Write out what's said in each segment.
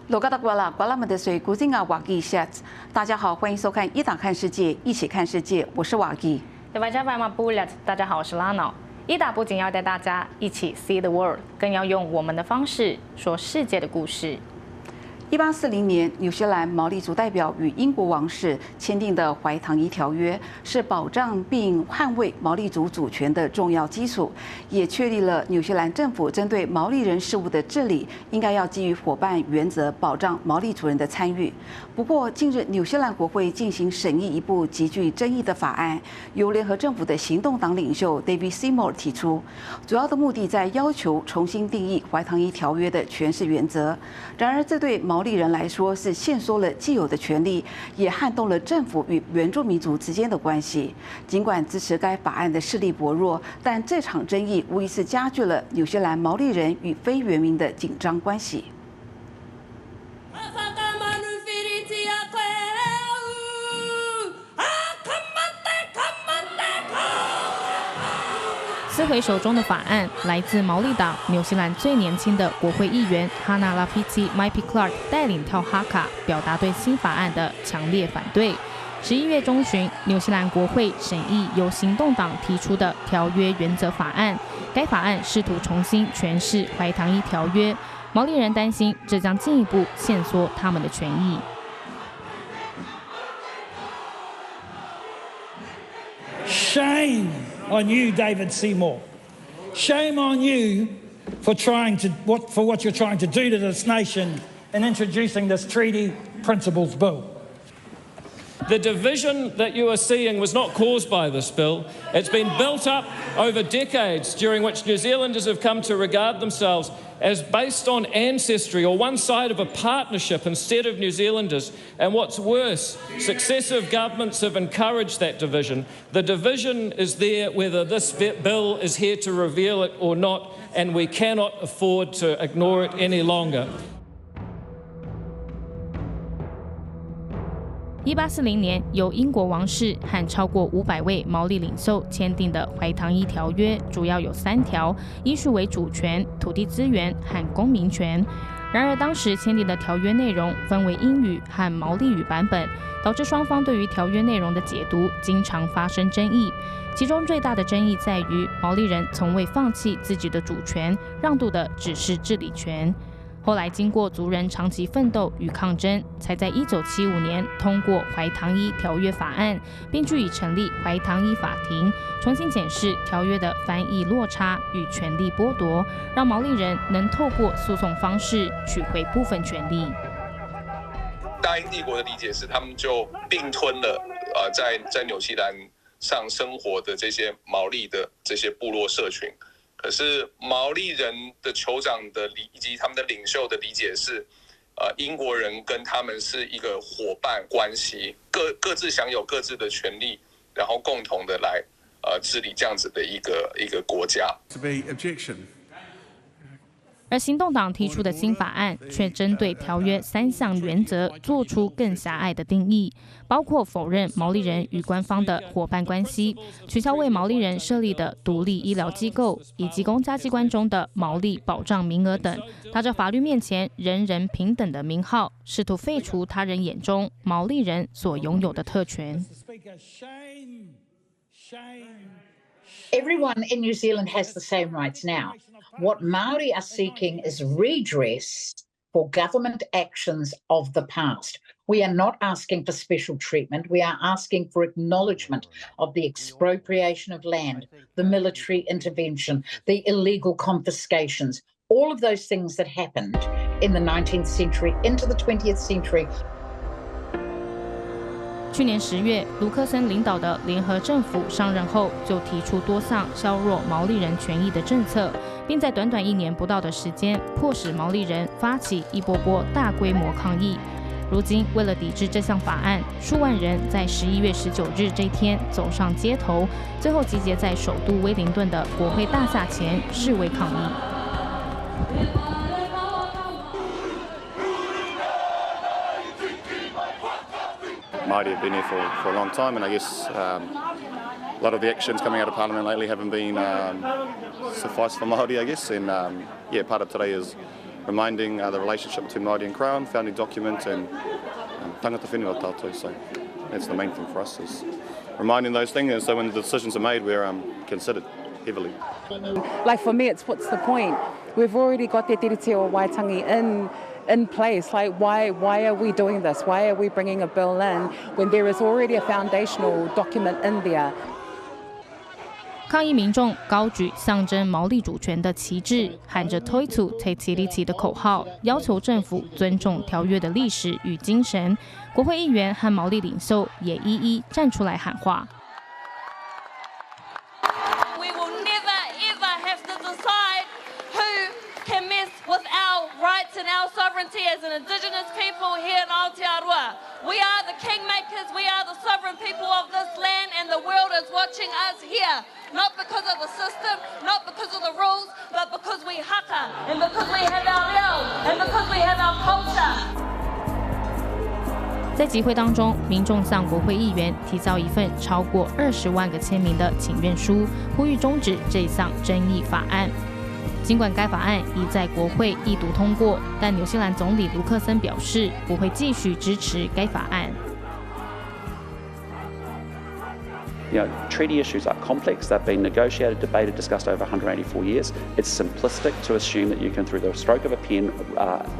罗嘎达瓜拉瓜拉们的水古金啊瓦吉夏，大家好，欢迎收看一打看世界，一起看世界，我是瓦吉。大家好，我是拉瑙。一打不仅要带大家一起 see the world， 更要用我们的方式说世界的故事。1840年，纽西兰毛利族代表与英国王室签订的怀唐伊条约，是保障并捍卫毛利族主权的重要基础，也确立了纽西兰政府针对毛利人事务的治理应该要基于伙伴原则，保障毛利族人的参与。不过，近日纽西兰国会进行审议一部极具争议的法案，由联合政府的行动党领袖 David Seymour 提出，主要的目的在要求重新定义怀唐伊条约的诠释原则。然而，这对毛利人来说是限缩了既有的权利，也撼动了政府与原住民族之间的关系。尽管支持该法案的势力薄弱，但这场争议无疑是加剧了纽西兰毛利人与非原民的紧张关系。撕毁手中的法案，来自毛利党纽西兰最年轻的国会议员哈纳拉皮奇麦皮克拉克带领跳哈卡，表达对新法案的强烈反对。11月中旬，纽西兰国会审议由行动党提出的条约原则法案，该法案试图重新诠释怀唐伊条约，毛利人担心这将进一步限缩他们的权益。Shame on you, David Seymour. Shame on you for what you're trying to do to this nation in introducing this treaty principles bill. The division that you are seeing was not caused by this bill. It's been built up over decades during which New Zealanders have come to regard themselves as based on ancestry or one side of a partnership instead of New Zealanders. And what's worse, successive governments have encouraged that division. The division is there whether this bill is here to reveal it or not, and we cannot afford to ignore it any longer. 1840年，由英国王室和超过500位毛利领袖签订的怀唐伊条约，主要有3条，依序为主权、土地资源和公民权。然而，当时签订的条约内容分为英语和毛利语版本，导致双方对于条约内容的解读经常发生争议。其中最大的争议在于，毛利人从未放弃自己的主权，让渡的只是治理权。后来，经过族人长期奋斗与抗争，才在1975年通过怀唐伊条约法案，并据以成立怀唐伊法庭，重新检视条约的翻译落差与权利剥夺，让毛利人能透过诉讼方式取回部分权利。大英帝国的理解是，他们就并吞了在纽西兰上生活的这些毛利的这些部落社群。可是毛利人的酋长以及他们的领袖的理解是，英国人跟他们是一个伙伴关系，各自享有各自的权利，然后共同的来治理这样子的一个国家。而行动党提出的新法案却针对条约3项原则做出更狭隘的定义，包括否认毛利人与官方的伙伴关系，取消为毛利人设立的独立医疗机构，以及公家机关中的毛利保障名额等，打着法律面前人人平等的名号，试图废除他人眼中毛利人所拥有的特权。Everyone in New Zealand has the same rights now. What Maori are seeking is redress for government actions of the past. We are not asking for special treatment. We are asking for acknowledgement of the expropriation of land, the military intervention, the illegal confiscations, all of those things that happened in the 19th century into the 20th century.去年10月，卢克森领导的联合政府上任后，就提出多项削弱毛利人权益的政策，并在短短1年不到的时间，迫使毛利人发起一波波大规模抗议。如今，为了抵制这项法案，数万人在11月19日这天走上街头，最后集结在首都威灵顿的国会大厦前示威抗议。Māori have been here for a long time, and I guess a lot of the actions coming out of Parliament lately haven't been suffice for Māori, I guess. And part of today is reminding the relationship between Māori and Crown, founding document, and tangata whenua tātou. So that's the main thing for us, is reminding those things, and so when the decisions are made, we're considered heavily. Like for me, it's what's the point? We've already got the tiriti o Waitangi in place. Like why are we doing this? Why are we bringing a bill in when there is already a foundational document in there? 抗议民众高举象征毛利主权的旗帜，喊着 "Toitu Te Tiriti" 的口号，要求政府尊重条约的历史与精神。国会议员和毛利领袖也一一站出来喊话。We will never ever have to decide who can mess with our rights and our sovereignty as an Indigenous people here in Aotearoa. We are the kingmakers, we are the sovereign people of this land, and the world is watching us here. Not because of the system, not because of the rules, but because we haka, and because we have our reo, and because we have our culture. 在集会当中，民众向国会议员提交一份超过20万个签名的请愿书，呼吁终止这项争议法案。尽管该法案已在国会一读通过，但纽西兰总理卢克森表示不会继续支持该法案。Treaty issues are complex. They've been negotiated, debated, discussed over 184 years. It's simplistic to assume that you can, through the stroke of a pen,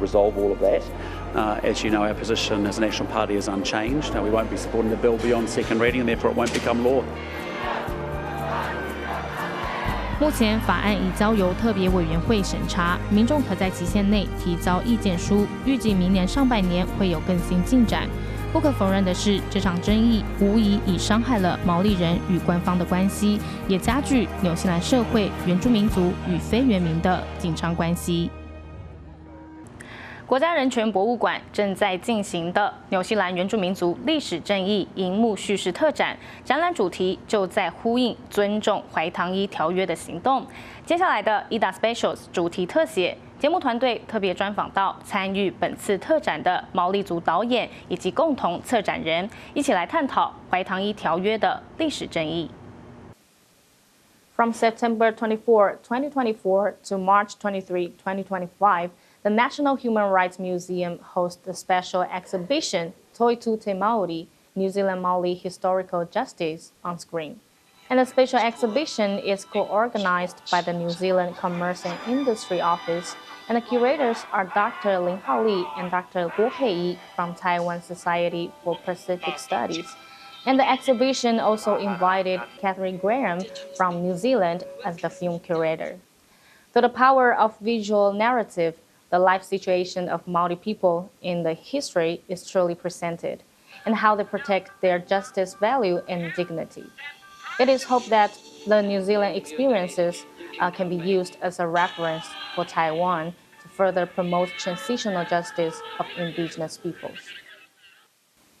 resolve all of that. As you know, our position as a National Party is unchanged. We won't be supporting the bill beyond second reading, and therefore it won't become law. 目前法案已交由特别委员会审查，民众可在期限内提交意见书，预计明年上半年会有更新进展。不可否认的是，这场争议无疑已伤害了毛利人与官方的关系，也加剧纽西兰社会原住民族与非原民的紧张关系。国家人权博物馆正在进行的纽西兰原住民族历史正义荧幕叙事特展，展览主题就在呼应尊重怀唐伊条约的行动。接下来的 IDA Specials 主题特写，节目团队特别专访到参与本次特展的毛利族导演以及共同策展人，一起来探讨怀唐伊条约的历史正义。From September 24, 2024 to March 23, 2025, the National Human Rights Museum hosts the special exhibition Toitu Te Maori, New Zealand Maori Historical Justice on screen. And the special exhibition is co-organized by the New Zealand Commerce and Industry Office, and the curators are Dr. Lin Hao Li and Dr. Guo Heiyi from Taiwan Society for Pacific Studies. And the exhibition also invited Catherine Graham from New Zealand as the film curator. Through the power of visual narrative, the life situation of Maori people in the history is truly presented, and how they protect their justice value and dignity. It is hoped that the New Zealand experiences can be used as a reference for Taiwan to further promote transitional justice of Indigenous peoples.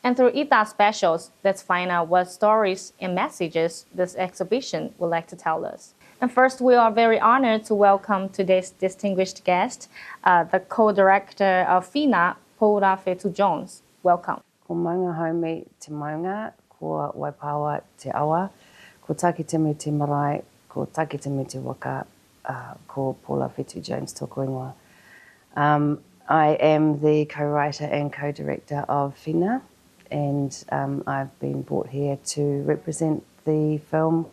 And through IDA Specials, let's find out what stories and messages this exhibition would like to tell us. And first, we are very honored to welcome today's distinguished guest, the co-director of FINA, Paula Fetu-Jones. Welcome. Ko maunga haumi te maunga, ko waipawa te awa, ko takitemu te marae, ko takitemu te waka, ko Paula Fetu-Jones tōku ingoa. I am the co-writer and co-director of FINA, and I've been brought here to represent the film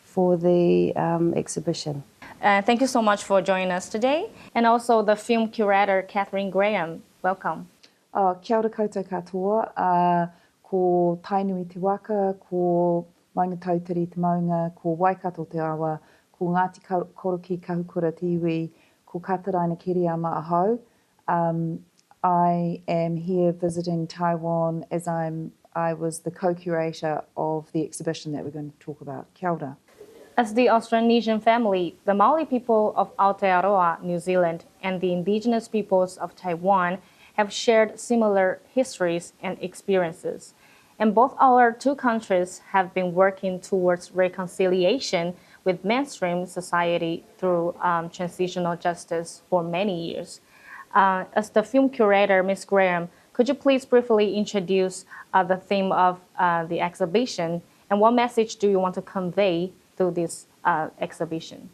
for the exhibition. Thank you so much for joining us today. And also the film curator, Catherine Graham. Welcome. Kia ora koutou katoa, ko Tainui te waka, ko Maunga Tautiri te maunga, ko Waikato te awa, ko Ngāti Koroki Kahukura te iwi, ko Kataraina Kiriama ahau. I am here visiting Taiwan as I was the co-curator of the exhibition that we're going to talk about. Kia ora. As the Austronesian family, the Maori people of Aotearoa, New Zealand, and the indigenous peoples of Taiwan have shared similar histories and experiences. And both our two countries have been working towards reconciliation with mainstream society through transitional justice for many years. As the film curator, Ms. Graham, could you please briefly introduce the theme of the exhibition, and what message do you want to convey through this exhibition?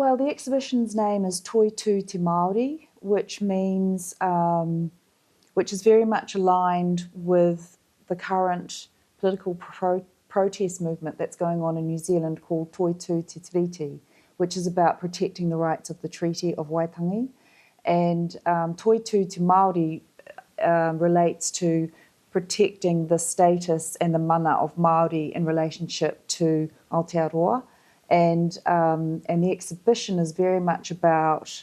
Well, the exhibition's name is Toitu Te Māori, which means, which is very much aligned with the current political protest movement that's going on in New Zealand called Toitu Te Tiriti, which is about protecting the rights of the Treaty of Waitangi. And Toitu Te Māori relates to protecting the status and the mana of Māori in relationship to Aotearoa. And the exhibition is very much about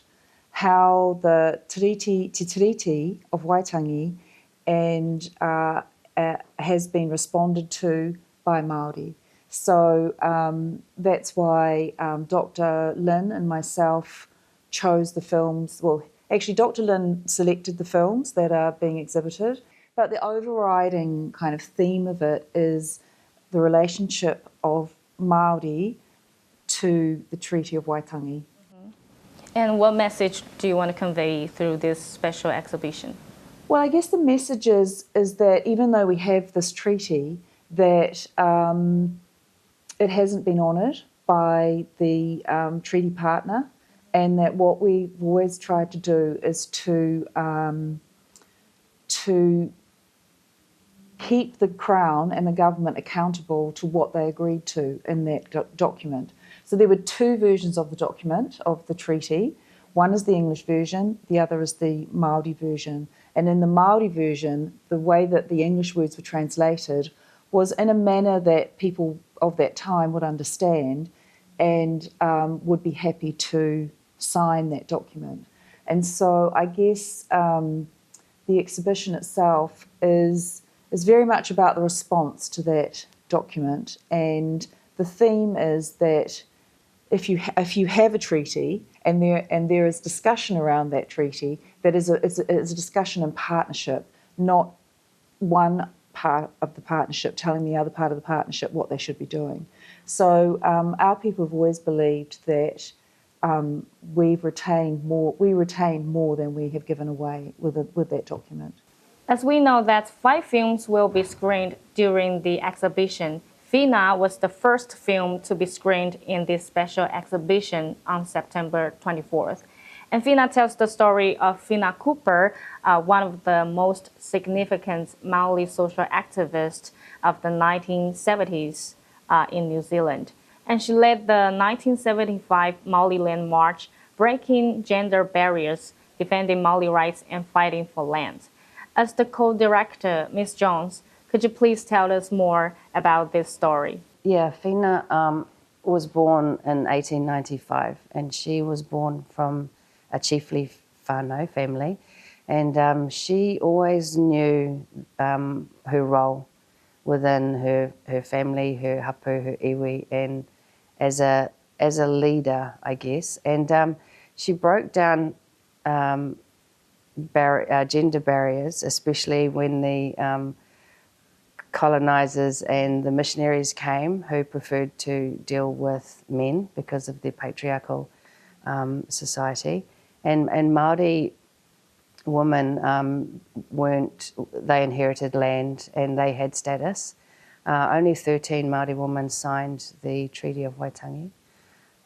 how the Te Tiriti of Waitangi and has been responded to by Māori. So that's why Dr. Lynn and myself chose the films. Well, actually Dr. Lynn selected the films that are being exhibited, but the overriding kind of theme of it is the relationship of Māori to the Treaty of Waitangi. Mm-hmm. And what message do you want to convey through this special exhibition? Well, I guess the message is that even though we have this treaty, that it hasn't been honoured by the treaty partner, and that what we've always tried to do is to keep the Crown and the government accountable to what they agreed to in that document. So there were two versions of the document, of the treaty. One is the English version, the other is the Māori version. And in the Māori version, the way that the English words were translated was in a manner that people of that time would understand and would be happy to sign that document. And so I guess the exhibition itself is very much about the response to that document, and the theme is that if you have a treaty and there is discussion around that treaty, that is a discussion in partnership, not one part of the partnership telling the other part of the partnership what they should be doing. So our people have always believed that we retain more than we have given away with that document. As we know that 5 films will be screened during the exhibition, Fina was the first film to be screened in this special exhibition on September 24th. And Fina tells the story of Fina Cooper, one of the most significant Maori social activists of the 1970s in New Zealand. And she led the 1975 Maori Land March, breaking gender barriers, defending Maori rights, and fighting for land. As the co-director, Ms. Jones, could you please tell us more about this story? Yeah, Fina was born in 1895, and she was born from a chiefly whānau family, and she always knew her role within her family, her hapu, her iwi, and as a leader, I guess. And she broke down gender barriers, especially when the colonisers and the missionaries came, who preferred to deal with men because of their patriarchal society. And Māori women they inherited land and they had status. Only 13 Māori women signed the Treaty of Waitangi.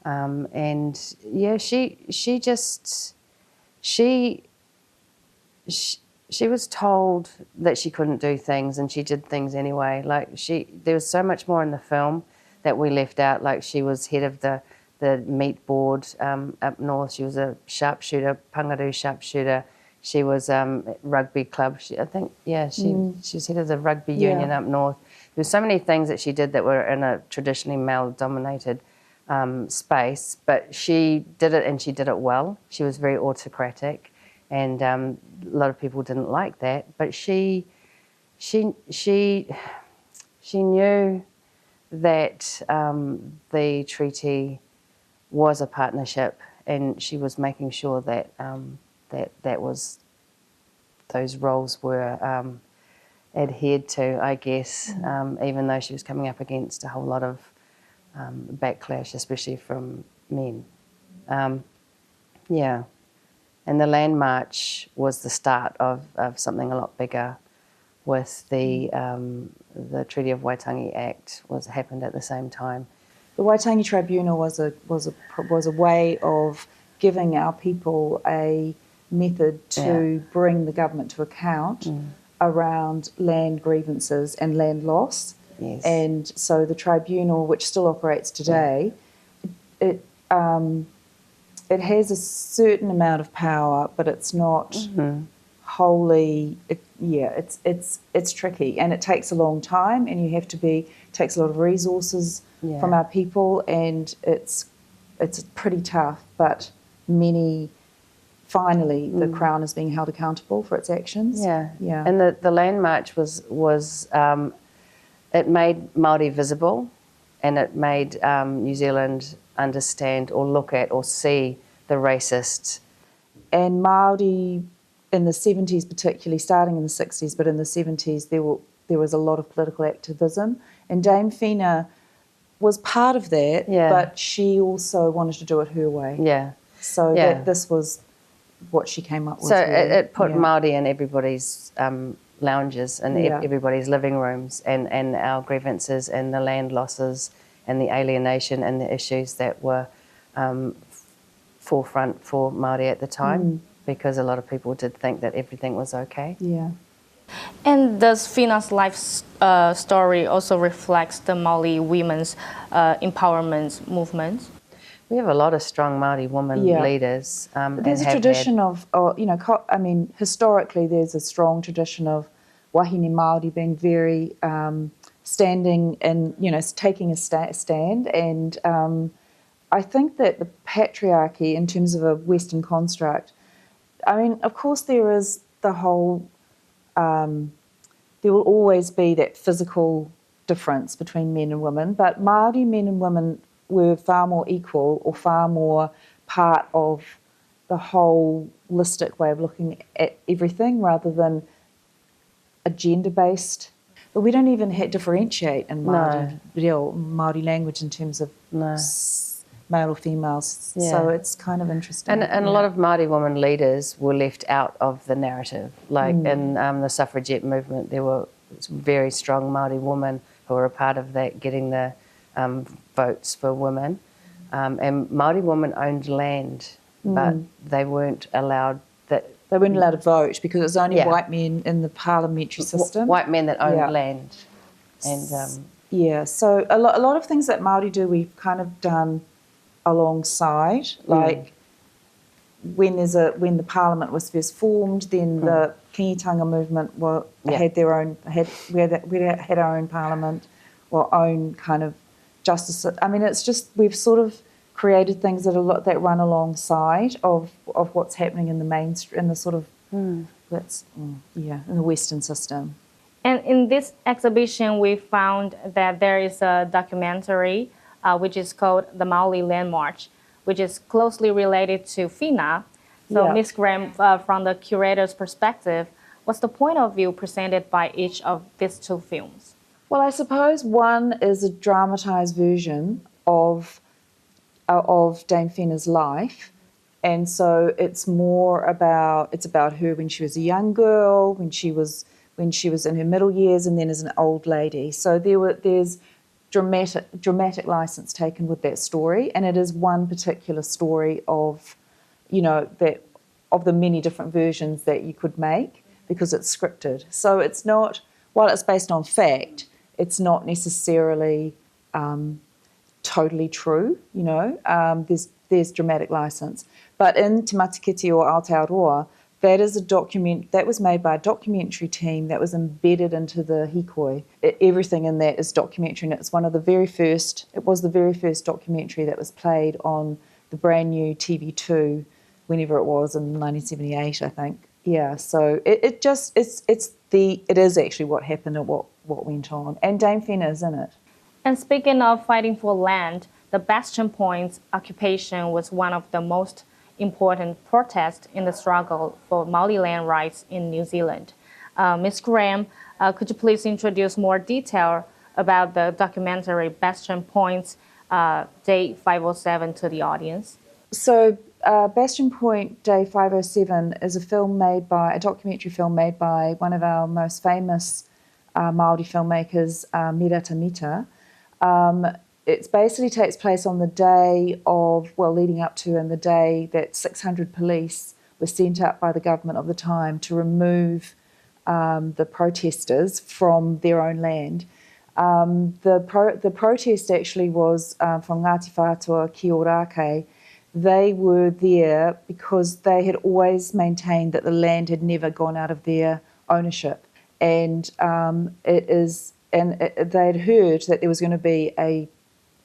And yeah, she was told that she couldn't do things, and she did things anyway. Like there was so much more in the film that we left out. Like she was head of the meat board up north. She was a sharpshooter, Pangaru sharpshooter. She was rugby club. She was head of the rugby union up north. There were so many things that she did that were in a traditionally male-dominated space, but she did it, and she did it well. She was very autocratic. And a lot of people didn't like that, but she knew that the treaty was a partnership, and she was making sure that those roles were adhered to, I guess, even though she was coming up against a whole lot of backlash, especially from men. And the Land March was the start of something a lot bigger, with the Treaty of Waitangi Act happened at the same time. The Waitangi Tribunal was a way of giving our people a method to bring the government to account around land grievances and land loss. Yes. And so the tribunal, which still operates today, it has a certain amount of power, but it's not wholly. It's tricky, and it takes a long time, and takes a lot of resources from our people, and it's pretty tough. But finally, the Crown is being held accountable for its actions. Yeah. Yeah. And the land march was it made Māori visible, and it made New Zealand understand or look at or see the racists. And Māori in the 70s, particularly, starting in the 60s, but in the 70s, there was a lot of political activism. And Dame Whina was part of that, but she also wanted to do it her way. Yeah. So that this was what she came up with. So really. it put Māori in everybody's lounges and everybody's living rooms, and our grievances and the land losses and the alienation and the issues that were forefront for Māori at the time, because a lot of people did think that everything was okay. Yeah. And does Whina's life story also reflects the Māori women's empowerment movement? We have a lot of strong Māori women leaders. There's a tradition of, historically there's a strong tradition of wahine Māori being very standing and, taking a stand. And I think that the patriarchy, in terms of a Western construct, of course there is the whole, there will always be that physical difference between men and women, but Māori men and women were far more equal or far more part of the holistic way of looking at everything rather than a gender-based. But we don't even differentiate in Māori language in terms of male or female, so it's kind of interesting. And a lot of Māori women leaders were left out of the narrative. Like in the suffragette movement, there were very strong Māori women who were a part of that, getting the votes for women. And Māori women owned land, but they weren't allowed They weren't allowed to vote because it was only white men in the parliamentary system. White men that owned land. And so a lot of things that Māori do, we've kind of done alongside. Like when the parliament was first formed, then the Kingitanga movement had their own had our own parliament, or own kind of justice. It's just we've sort of created things that run alongside of what's happening in the mainstream, in the sort of in the Western system. And in this exhibition, we found that there is a documentary which is called The Maoli Land March, which is closely related to Whina. So, Ms. Graham, from the curator's perspective, what's the point of view presented by each of these two films? Well, I suppose one is a dramatised version of Dame Whina's life, and so it's about her when she was a young girl, when she was in her middle years, and then as an old lady. So there's dramatic license taken with that story, and it is one particular story of of the many different versions that you could make, because it's scripted. So it's not, while it's based on fact, it's not necessarily totally true, there's dramatic license. But in Te Matakiti or Aotearoa, that is that was made by a documentary team that was embedded into the hikoi. Everything in that is documentary, and it was the very first documentary that was played on the brand new TV2, whenever it was, in 1978, I think. Yeah, so it is actually what happened and what went on. And Dame Whina is in it. And speaking of fighting for land, the Bastion Point's occupation was one of the most important protests in the struggle for Māori land rights in New Zealand. Ms. Graham, could you please introduce more detail about the documentary Bastion Point's Day 507 to the audience? So Bastion Point Day 507 is a documentary film made by one of our most famous Māori filmmakers, Mira Tamita. it basically takes place on the day of, leading up to and the day that 600 police were sent out by the government of the time to remove the protesters from their own land. The protest actually was from Ngāti Whātua ki Ōrākei. They were there because they had always maintained that the land had never gone out of their ownership, and they'd heard that there was going to be a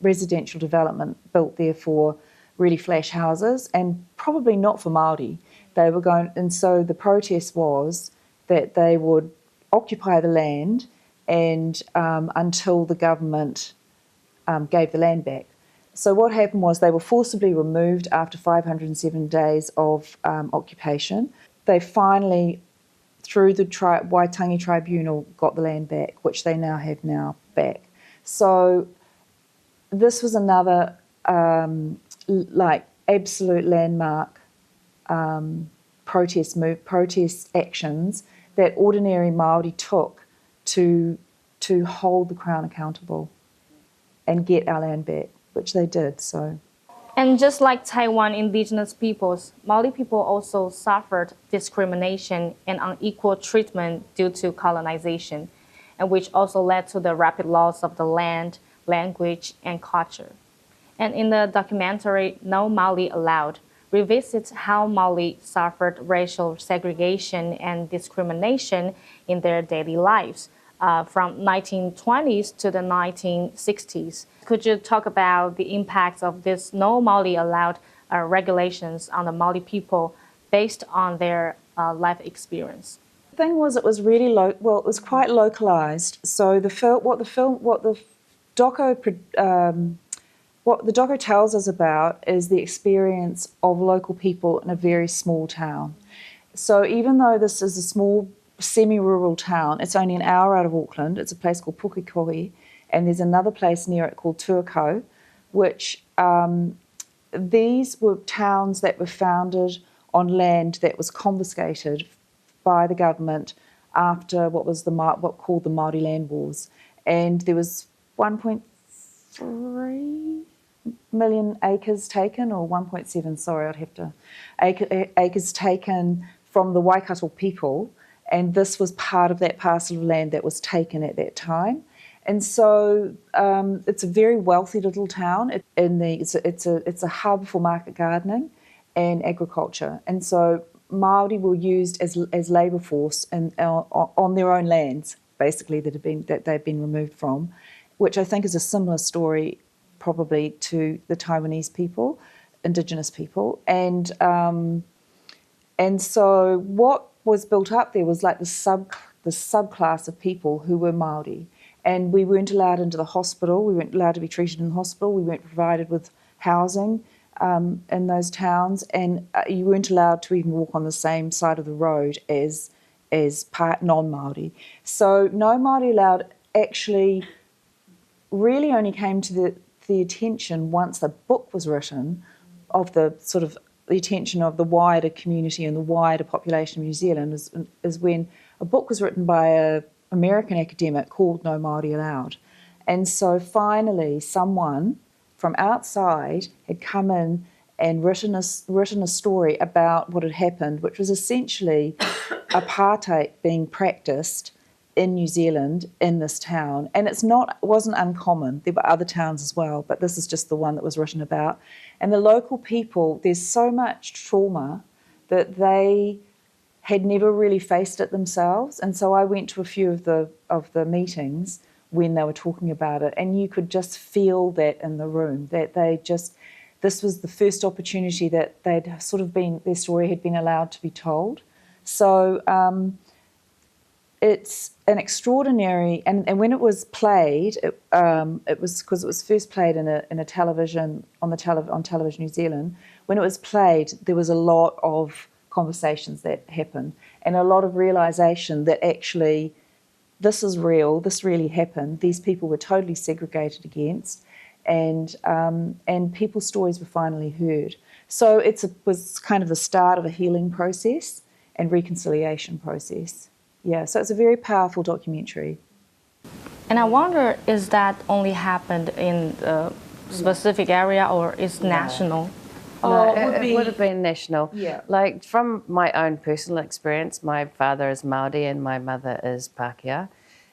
residential development built there for really flash houses, and probably not for Māori. They were going, and so the protest was that they would occupy the land and until the government gave the land back. So what happened was they were forcibly removed after 507 days of occupation. They finally, through the Waitangi Tribunal, got the land back, which they now have back. So this was another absolute landmark protest actions that ordinary Māori took to hold the Crown accountable and get our land back, which they did. So, and just like Taiwan indigenous peoples, Māori people also suffered discrimination and unequal treatment due to colonization, and which also led to the rapid loss of the land, language, and culture. And in the documentary No Māori Allowed, revisits how Māori suffered racial segregation and discrimination in their daily lives from 1920s to the 1960s. Could you talk about the impacts of this No Māori Allowed regulations on the Māori people based on their life experience? The thing was, it was really it was quite localized. So what the doco tells us about is the experience of local people in a very small town. So even though this is a small semi-rural town, it's only an hour out of Auckland. It's a place called Pukekohe, and there's another place near it called Tuakau, which these were towns that were founded on land that was confiscated by the government after what called the Māori Land Wars, and there was 1.3 million acres taken, or 1.7, sorry, I'd have to, acres taken from the Waikato people, and this was part of that parcel of land that was taken at that time. And so it's a very wealthy little town. It's a hub for market gardening and agriculture, and so Māori were used as labour force on their own lands, basically that they've been removed from, which I think is a similar story probably to the Taiwanese people, indigenous people, and so what was built up there was like the subclass of people who were Māori, and we weren't allowed into the hospital. We weren't allowed to be treated in the hospital. We weren't provided with housing in those towns, and you weren't allowed to even walk on the same side of the road as non-Māori. So No Māori Allowed actually really only came to the attention once the book was written, of the sort of the attention of the wider community and the wider population of New Zealand is when a book was written by an American academic called No Māori Allowed. And so finally someone from outside had come in and written a story about what had happened, which was essentially apartheid being practiced in New Zealand, in this town. And it wasn't uncommon. There were other towns as well, but this is just the one that was written about. And the local people, there's so much trauma that they had never really faced it themselves. And so I went to a few of the meetings when they were talking about it, and you could just feel that in the room, that this was the first opportunity that their story had been allowed to be told. So it's an extraordinary, and when it was played, it was because it was first played on television New Zealand. When it was played, there was a lot of conversations that happened, and a lot of realisation that actually this is real, this really happened. These people were totally segregated against, and people's stories were finally heard. So it was kind of the start of a healing process and reconciliation process. Yeah, so it's a very powerful documentary. And I wonder, is that only happened in a specific area or is national? No, it would have been national. Yeah. Like from my own personal experience, my father is Māori and my mother is Pākehā.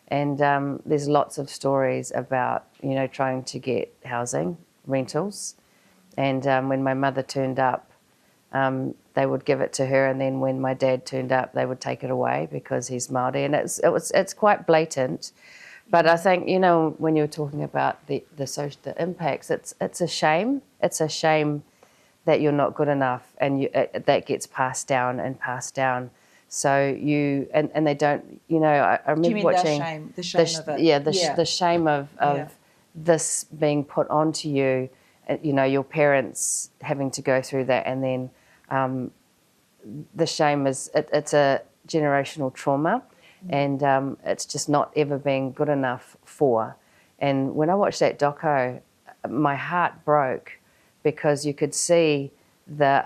And there's lots of stories about, trying to get housing, rentals. And when my mother turned up, they would give it to her, and then when my dad turned up, they would take it away because he's Māori. And it's quite blatant. But I think, when you're talking about the impacts, it's a shame. It's a shame that you're not good enough, and that gets passed down and passed down. So and they don't, I remember watching the shame of it. Yeah, the shame of this being put onto you, your parents having to go through that, and then the shame is it's a generational trauma, and it's just not ever been good enough for. And when I watched that doco, my heart broke because you could see that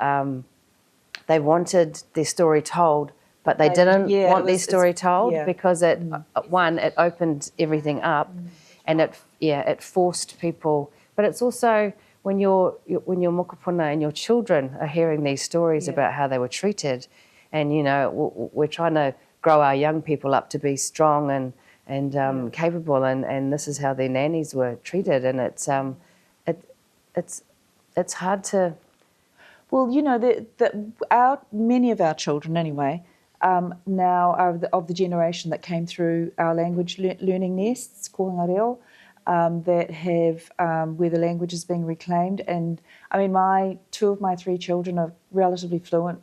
they wanted their story told, but they didn't want their story told because it opened everything up, and it forced people. But it's also when your mokopuna and your children are hearing these stories about how they were treated, and we're trying to grow our young people up to be strong and capable, and this is how their nannies were treated, and it's hard to. Well, many of our children anyway now are of the generation that came through our language learning nests, koanga reo, that have where the language is being reclaimed. And I mean, two of my three children are relatively fluent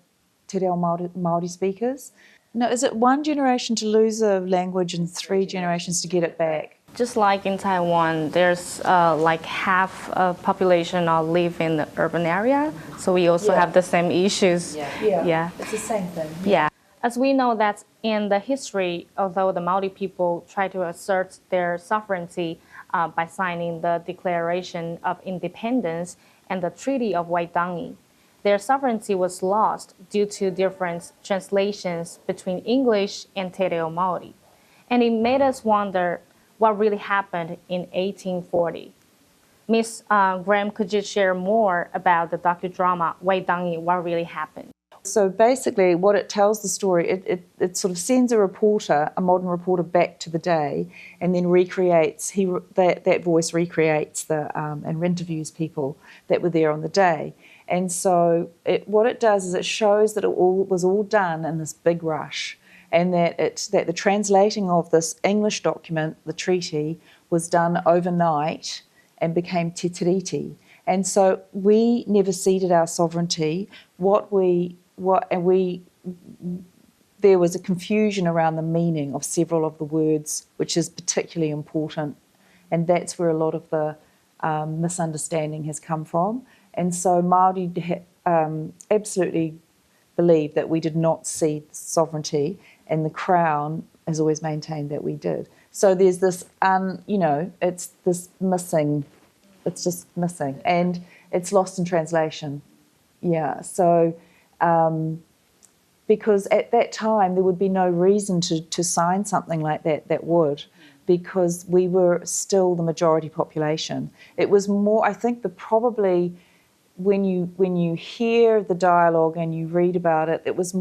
te reo Māori speakers. Now, is it one generation to lose a language and 3 generations to get it back? Just like in Taiwan, there's like half of population all live in the urban area, so we also have the same issues. Yeah, it's the same thing. Yeah. As we know that in the history, although the Māori people try to assert their sovereignty by signing the Declaration of Independence and the Treaty of Waitangi, their sovereignty was lost due to different translations between English and te reo Māori. And it made us wonder what really happened in 1840. Ms. Graham, could you share more about the docudrama Waitangi, what really happened? So basically what it tells the story, it sort of sends a modern reporter back to the day, and then recreates, that voice recreates and interviews people that were there on the day. And so what it does is it shows that it was all done in this big rush, and that the translating of this English document, the treaty, was done overnight and became te tiriti. And so we never ceded our sovereignty. There was a confusion around the meaning of several of the words, which is particularly important, and that's where a lot of the misunderstanding has come from. And so Māori absolutely believe that we did not cede sovereignty, and the Crown has always maintained that we did. So there's this, it's this missing, it's just missing, and it's lost in translation. Yeah, so because at that time there would be no reason to sign something like that would, because we were still the majority population. It was more, I think, probably when you hear the dialogue and you read about it, it was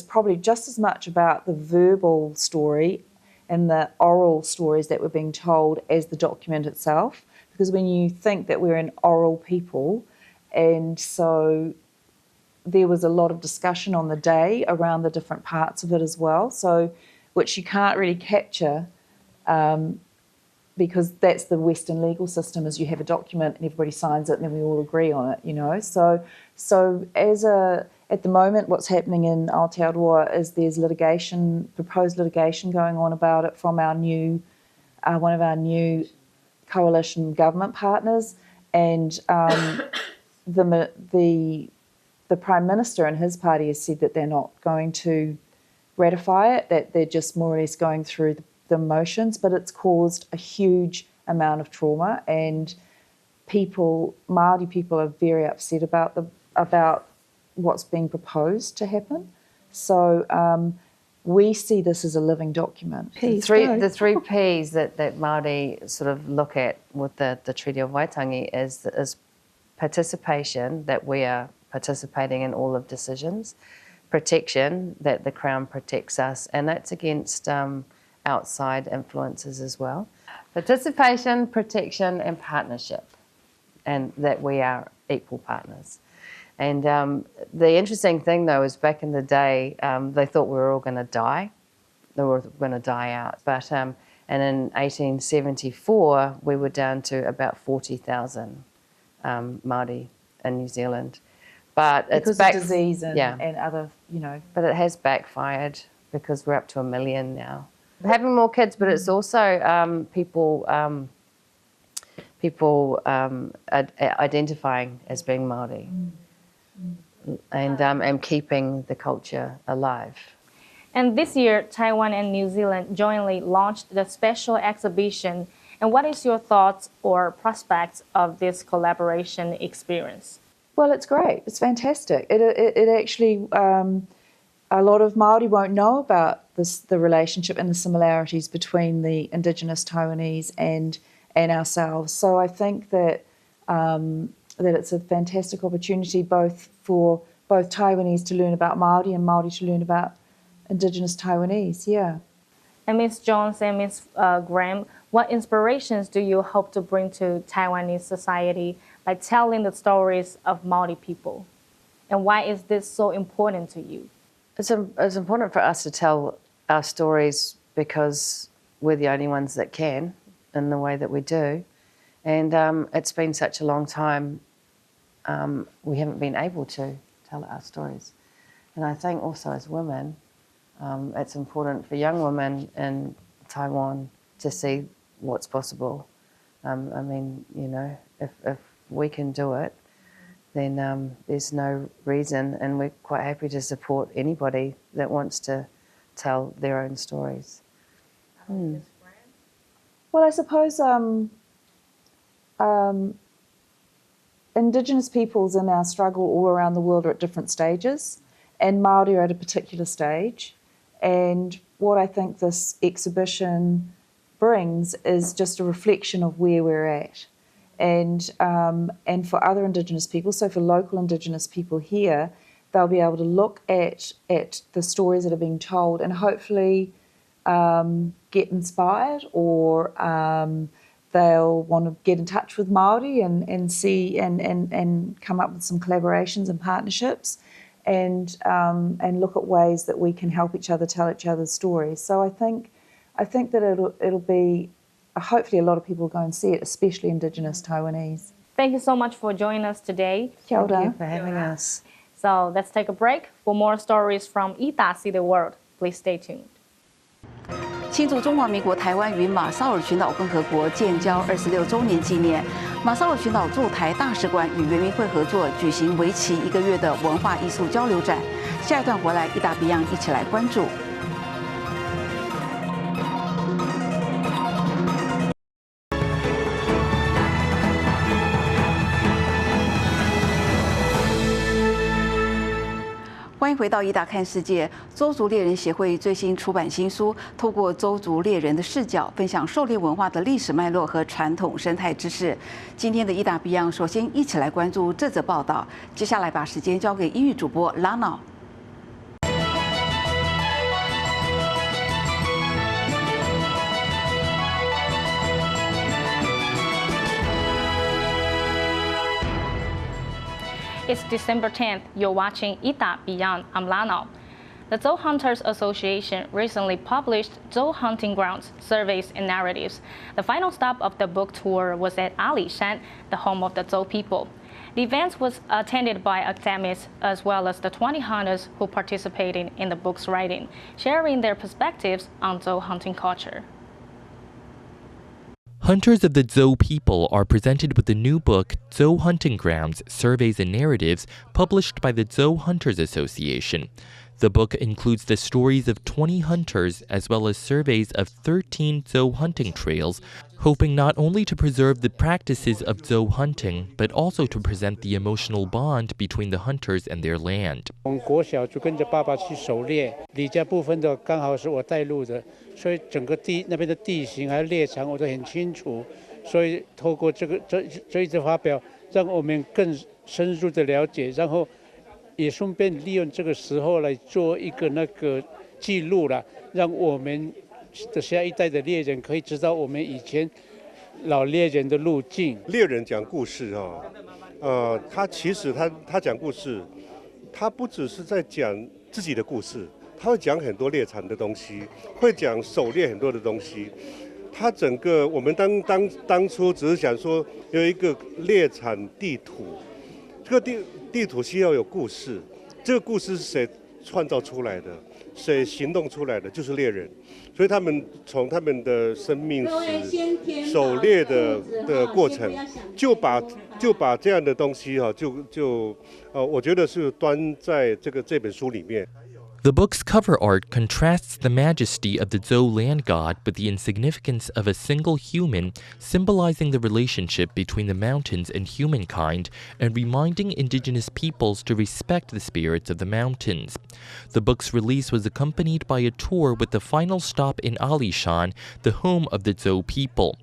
probably just as much about the verbal story and the oral stories that were being told as the document itself. Because when you think that we're an oral people, and so there was a lot of discussion on the day around the different parts of it as well, so which you can't really capture because that's the Western legal system, is you have a document and everybody signs it and then we all agree on it, So at the moment what's happening in Aotearoa is there's proposed litigation going on about it from one of our new coalition government partners, and the Prime Minister and his party has said that they're not going to ratify it, that they're just more or less going through the motions, but it's caused a huge amount of trauma, and Māori people are very upset about what's being proposed to happen. So we see this as a living document. The three P's that Māori sort of look at with the Treaty of Waitangi is participation, that we are participating in all of decisions, protection, that the Crown protects us, and that's against outside influences as well. Participation, protection, and partnership, and that we are equal partners. And the interesting thing, though, is back in the day, they thought we were all going to die. They were going to die out. But and in 1874, we were down to about 40,000 Māori in New Zealand. But because of disease and other, But it has backfired because we're up to 1 million now. Having more kids, but it's also people identifying as being Māori. And keeping the culture alive. And this year, Taiwan and New Zealand jointly launched the special exhibition. And what is your thoughts or prospects of this collaboration experience? Well, it's great. It's fantastic. It actually, a lot of Māori won't know about the relationship and the similarities between the Indigenous Taiwanese and ourselves. So I think that that it's a fantastic opportunity both for both Taiwanese to learn about Māori and Māori to learn about Indigenous Taiwanese, yeah. And Ms. Jones and Ms. Graham, what inspirations do you hope to bring to Taiwanese society by telling the stories of Māori people? And why is this so important to you? It's important for us to tell our stories because we're the only ones that can in the way that we do. And it's been such a long time we haven't been able to tell our stories. And I think also as women, it's important for young women in Taiwan to see what's possible. I mean, if we can do it, then there's no reason, and we're quite happy to support anybody that wants to tell their own stories. Well, I suppose Indigenous peoples in our struggle all around the world are at different stages, and Māori are at a particular stage. And what I think this exhibition brings is just a reflection of where we're at. And for other Indigenous people, so for local Indigenous people here, they'll be able to look at the stories that are being told and hopefully get inspired, or they'll want to get in touch with Māori and see and come up with some collaborations and partnerships, and look at ways that we can help each other tell each other's stories. So I think that it'll be hopefully a lot of people will go and see it, especially Indigenous Taiwanese. Thank you so much for joining us today. Kia ora. Thank you for having us. So let's take a break. For more stories from Ita See the World, please stay tuned. 庆祝中华民国台湾与马绍尔群岛共和国建交26周年纪念，马绍尔群岛驻台大使馆与原民会合作举行为期1个月的文化艺术交流展。下一段回来，1BN一起来关注。欢迎回到1看世界。邹族猎人协会最新出版新书，透过邹族猎人的视角，分享狩猎文化的历史脉络和传统生态知识。今天的1BN首先一起来关注这则报道，接下来把时间交给英语主播 Lana。It's December 10th. You're watching WITBN. I'm Lana. The Zou Hunters Association recently published Zou Hunting Grounds, Surveys and Narratives. The final stop of the book tour was at Alishan, the home of the Zou people. The event was attended by academics as well as the 20 hunters who participated in the book's writing, sharing their perspectives on Zou hunting culture. Hunters of the Zou people are presented with the new book, Zou Hunting Grounds, Surveys and Narratives, published by the Zou Hunters Association. The book includes the stories of 20 hunters as well as surveys of 13 Zou hunting trails hoping not only to preserve the practices of Zou hunting, but also to present the emotional bond between the hunters and their land. 从国小就跟着爸爸去狩猎，李家部分的刚好是我带路的，所以整个那边的地形还有猎场我都很清楚，所以透过这一次发表，让我们更深入的了解，然后也顺便利用这个时候来做一个那个记录啦，让我们的下一代的猎人可以知道我们以前老猎人的路径。猎人讲故事他其实他讲故事，他不只是在讲自己的故事，他会讲很多猎场的东西，会讲狩猎很多的东西。他整个我们当初只是想说有一个猎场地图，这个地图需要有故事，这个故事是谁创造出来的？谁行动出来的？就是猎人。所以他们从他们的生命史、狩猎的过程，就把这样的东西我觉得是端在这本书里面。The book's cover art contrasts the majesty of the Zou land god with the insignificance of a single human, symbolizing the relationship between the mountains and humankind and reminding indigenous peoples to respect the spirits of the mountains. The book's release was accompanied by a tour with the final stop in Alishan, the home of the Zou people.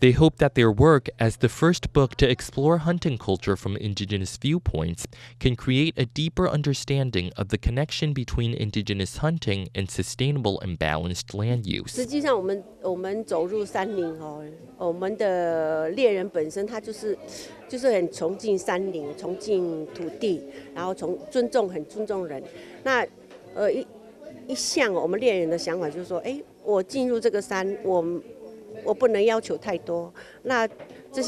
They hope that their work, as the first book to explore hunting culture from indigenous viewpoints, can create a deeper understanding of the connection between indigenous hunting and sustainable and balanced land use. 实际上，我们走入山林我们的猎人本身他就是很崇敬山林，崇敬土地，然后很尊重人。那一向我们猎人的想法就是说，我进入这个山，我不能要求太多。那这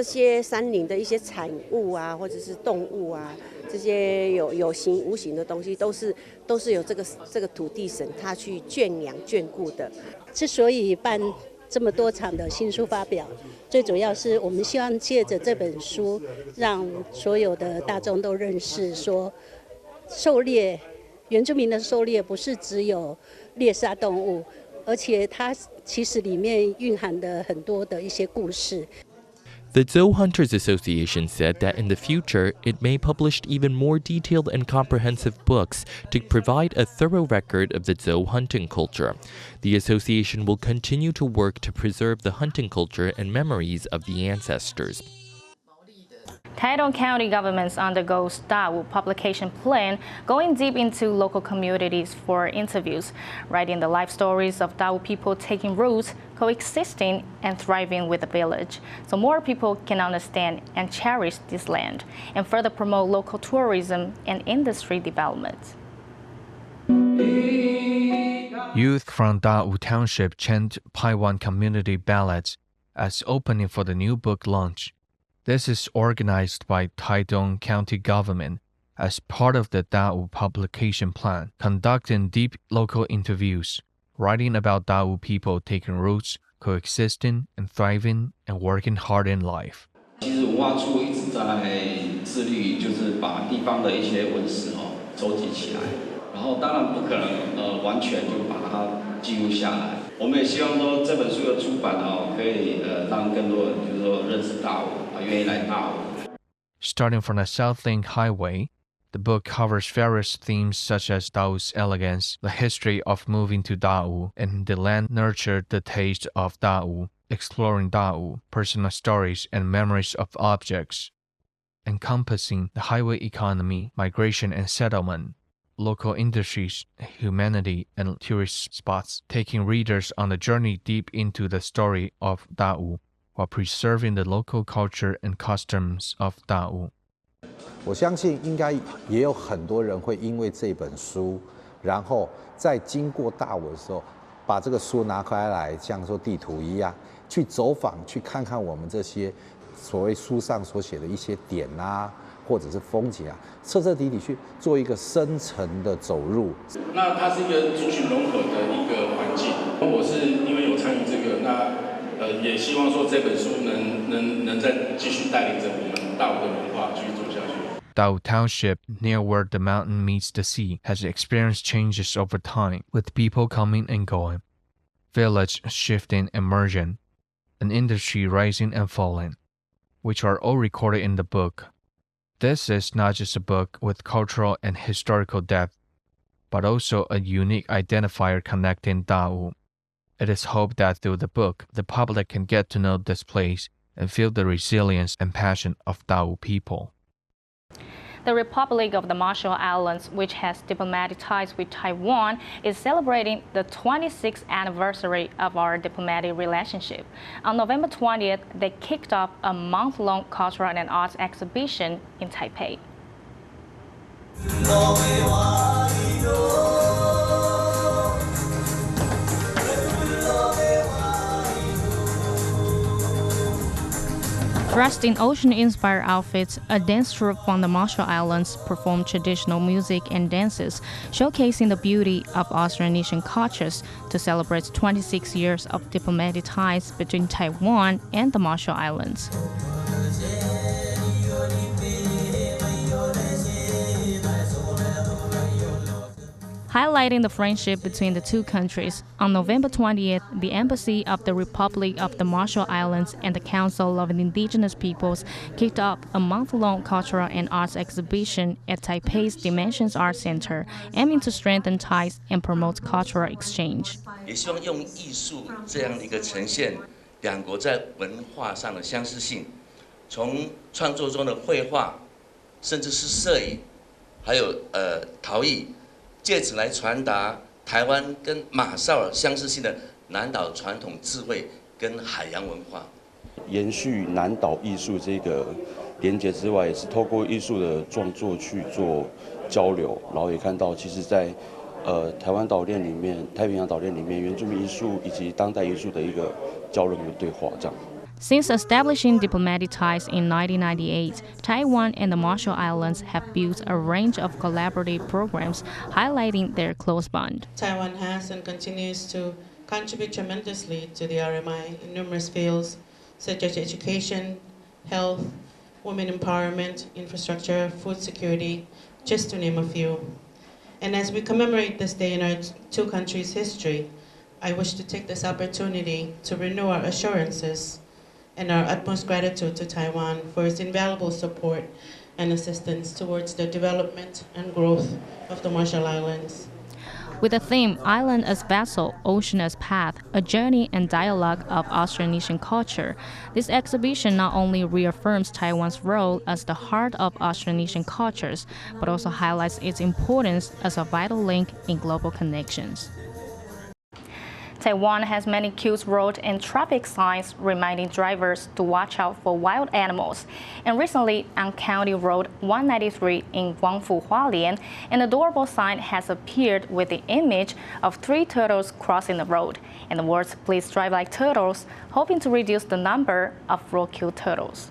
些山林的一些产物啊，或者是动物啊，这些有形无形的东西，都是有这个土地神他去圈养眷顾的。之所以办这么多场的新书发表，最主要是我们希望借着这本书，让所有的大众都认识说，狩猎原住民的狩猎不是只有猎杀动物。而且它其实里面蕴含的很多的一些故事。The Zou Hunters Association said that in the future, it may publish even more detailed and comprehensive books to provide a thorough record of the Zou hunting culture. The association will continue to work to preserve the hunting culture and memories of the ancestors. Taitung County government's undergoes Dawu publication plan, going deep into local communities for interviews, writing the life stories of Dawu people taking roots, coexisting, and thriving with the village, so more people can understand and cherish this land, and further promote local tourism and industry development. Youth from Dawu Township chant Paiwan community ballads as opening for the new book launch. This is organized by Taitung County government as part of the Dawu publication plan, conducting deep local interviews, writing about Dawu people taking roots, coexisting and thriving and working hard in life. 其实文化处一直在致力，就是把地方的一些文史收集起来，然后当然不可能完全就把它记录下来。我们也希望说这本书的出版可以让更多人就是说认识大武，愿意来大武。Starting from the South Link Highway, the book covers various themes such as Dawu's elegance, the history of moving to Dawu, and the land nurtured the taste of Dawu, exploring Dawu, personal stories and memories of objects, encompassing the highway economy, migration and settlement, local industries, humanity, and tourist spots, taking readers on a journey deep into the story of Dawu, while preserving the local culture and customs of Dawu. 我相信应该也有很多人会因为这本书，然后在经过大武的时候，把这个书拿回来，像说地图一样，去走访，去看看我们这些所谓书上所写的一些点啊，或者是风景啊，彻彻底底去做一个深层的走入。那它是一个族群融合的一个环境。我是因为有参与这个，也希望说这本书能再继续带领着我们大武的文化继续走下去。Dawu Township, near where the mountain meets the sea, has experienced changes over time, with people coming and going, village shifting and merging. an industry rising and falling, which are all recorded in the book. This is not just a book with cultural and historical depth, but also a unique identifier connecting Da'u. It is hoped that through the book, the public can get to know this place and feel the resilience and passion of Da'u people. The Republic of the Marshall Islands, which has diplomatic ties with Taiwan, is celebrating the 26th anniversary of our diplomatic relationship. On November 20th, they kicked off a month-long cultural and arts exhibition in Taipei. Dressed in ocean-inspired outfits, a dance troupe from the Marshall Islands performed traditional music and dances, showcasing the beauty of Austronesian cultures to celebrate 26 years of diplomatic ties between Taiwan and the Marshall Islands. Highlighting the friendship between the two countries, on November 20th, the Embassy of the Republic of the Marshall Islands and the Council of Indigenous Peoples kicked off a month-long cultural and arts exhibition at Taipei's Dimensions Art Center, aiming to strengthen ties and promote cultural exchange. 也希望用艺术这样的一个呈现两国在文化上的相似性，从创作中的绘画，甚至是摄影，还有陶艺。 借此来传达台湾跟马绍尔相似性的南岛传统智慧跟海洋文化，延续南岛艺术这个连结之外，也是透过艺术的创作去做交流，然后也看到其实在台湾岛链里面、太平洋岛链里面，原住民艺术以及当代艺术的一个交流跟对话这样。 Since establishing diplomatic ties in 1998, Taiwan and the Marshall Islands have built a range of collaborative programs highlighting their close bond. Taiwan has and continues to contribute tremendously to the RMI in numerous fields such as education, health, women empowerment, infrastructure, food security, just to name a few. And as we commemorate this day in our two countries' history, I wish to take this opportunity to renew our assurances and our utmost gratitude to Taiwan for its invaluable support and assistance towards the development and growth of the Marshall Islands. With the theme Island as Vessel, Ocean as Path, a journey and dialogue of Austronesian culture, this exhibition not only reaffirms Taiwan's role as the heart of Austronesian cultures, but also highlights its importance as a vital link in global connections. Taiwan has many cute road and traffic signs reminding drivers to watch out for wild animals. And recently, on County Road 193 in Guangfu, Hualien, an adorable sign has appeared with the image of 3 turtles crossing the road and the words "Please drive like turtles," hoping to reduce the number of roadkill turtles.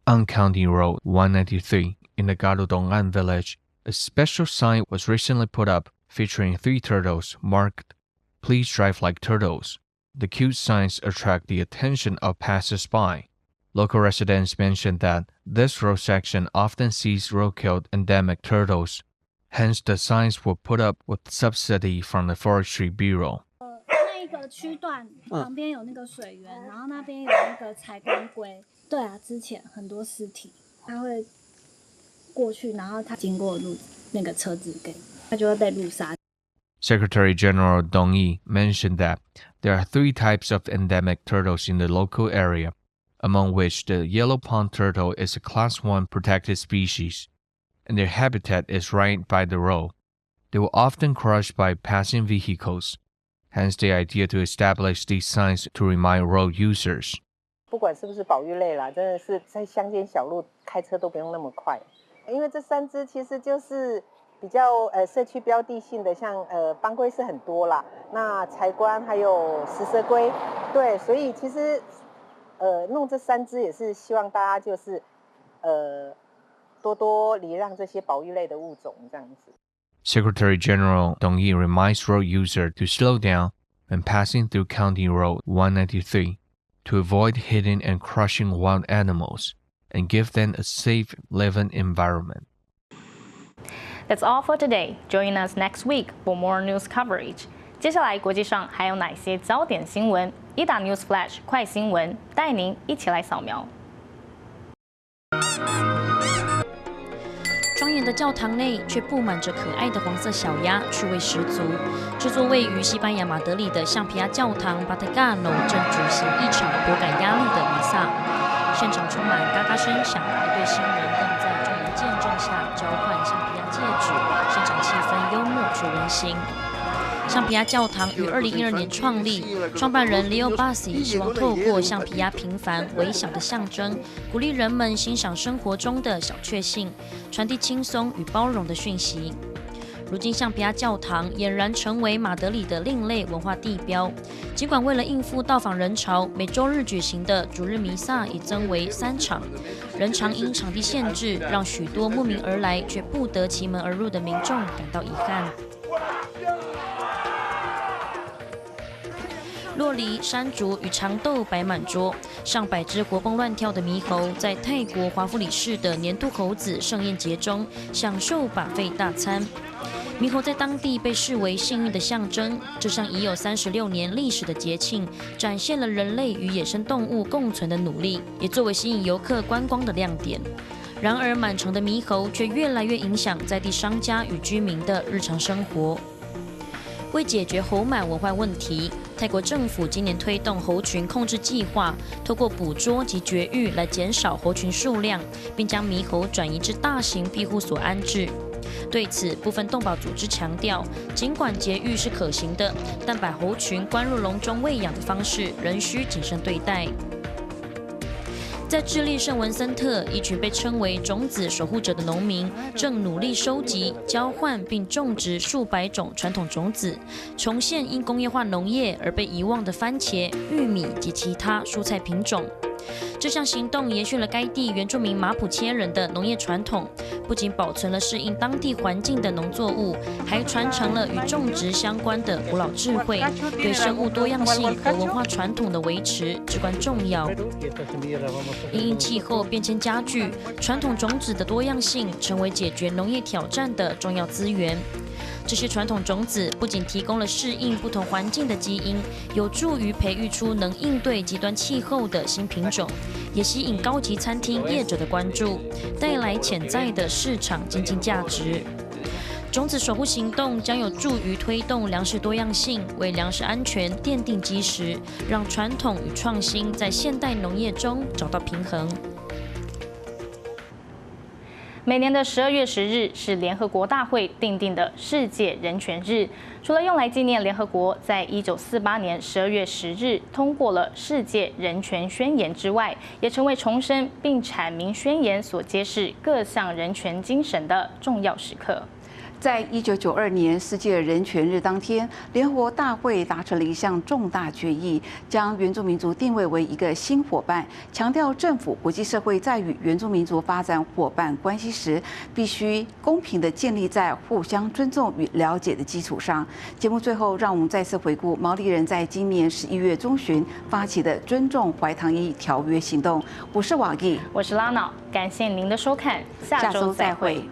On County Road 193 in the Galudongan village, a special sign was recently put up featuring 3 turtles marked "Please drive like turtles." The cute signs attract the attention of passers-by. Local residents mentioned that this road section often sees roadkill endemic turtles. Hence, the signs were put up with subsidy from the Forestry Bureau. 那一个区段旁边有那个水源，然后那边有那个彩光龟。对啊，之前很多尸体，它会过去，然后它经过路那个车子给，它就会被路杀。 Secretary General Dong Yi mentioned that there are 3 types of endemic turtles in the local area, among which the yellow pond turtle is a Class 1 protected species, and their habitat is right by the road. They were often crushed by passing vehicles, hence the idea to establish these signs to remind road users. 不管是不是保育类啦，真的是在乡间小路开车都不用那么快，因为这3只其实就是。 比较社区标的性的，像斑龟是很多啦，那柴棺还有食蛇龟，对，所以其实弄这3只也是希望大家就是多多礼让这些保育类的物种这样子。Secretary General Dong Yi reminds road users to slow down when passing through County Road 193 to avoid hitting and crushing wild animals and give them a safe living environment. That's all for today. Join us next week for more news coverage. 接下来国际上还有哪些焦点新闻？1打 News Flash 快新闻带您一起来扫描。庄严的教堂内却布满着可爱的黄色小鸭，趣味十足。这座位于西班牙马德里的橡皮鸭教堂巴特加诺正举行一场颇感压力的弥撒，现场充满嘎嘎声响，一对新人更在众人见证下交换橡皮鸭戒指，现场气氛幽默却温馨。橡皮鸭教堂于2012年创立，创办人 Leo Bassi 希望透过橡皮鸭平凡微小的象征，鼓励人们欣赏生活中的小确幸，传递轻松与包容的讯息。如今，橡皮鸭教堂俨然成为马德里的另类文化地标。尽管为了应付到访人潮，每周日举行的主日弥撒已增为3场，仍常因场地限制，让许多慕名而来却不得其门而入的民众感到遗憾。洛梨、山竹与长豆摆满桌，上百只活蹦乱跳的猕猴在泰国华夫里市的年度猴子盛宴节中享受把费大餐。猕猴在当地被视为幸运的象征，这项已有36年历史的节庆，展现了人类与野生动物共存的努力，也作为吸引游客观光的亮点。然而，满城的猕猴却越来越影响在地商家与居民的日常生活。为解决猴满文化问题，泰国政府今年推动猴群控制计划，透过捕捉及绝育来减少猴群数量，并将猕猴转移至大型庇护所安置。对此，部分动保组织强调，尽管节育是可行的，但把猴群关入笼中喂养的方式仍需谨慎对待。在智利圣文森特，一群被称为种子守护者的农民正努力收集、交换并种植数百种传统种子，重现因工业化农业而被遗忘的番茄、玉米及其他蔬菜品种。这项行动延续了该地原住民马普切人的农业传统，不仅保存了适应当地环境的农作物，还传承了与种植相关的古老智慧，对生物多样性和文化传统的维持至关重要。因应气候变迁加剧，传统种子的多样性成为解决农业挑战的重要资源。这些传统种子不仅提供了适应不同环境的基因，有助于培育出能应对极端气候的新品种，也吸引高级餐厅业者的关注，带来潜在的市场经济价值。种子守护行动将有助于推动粮食多样性，为粮食安全奠定基石，让传统与创新在现代农业中找到平衡。每年的12月10日是联合国大会订定的世界人权日。除了用来纪念联合国在1948年12月10日通过了世界人权宣言之外，也成为重申并阐明宣言所揭示各项人权精神的重要时刻。在1992年世界人权日当天，联合国大会达成了一项重大决议，将原住民族定位为一个新伙伴，强调政府、国际社会在与原住民族发展伙伴关系时，必须公平地建立在互相尊重与了解的基础上。节目最后，让我们再次回顾毛利人在今年11月中旬发起的尊重怀唐伊条约行动。我是瓦义，我是拉瑙，感谢您的收看，下周再会。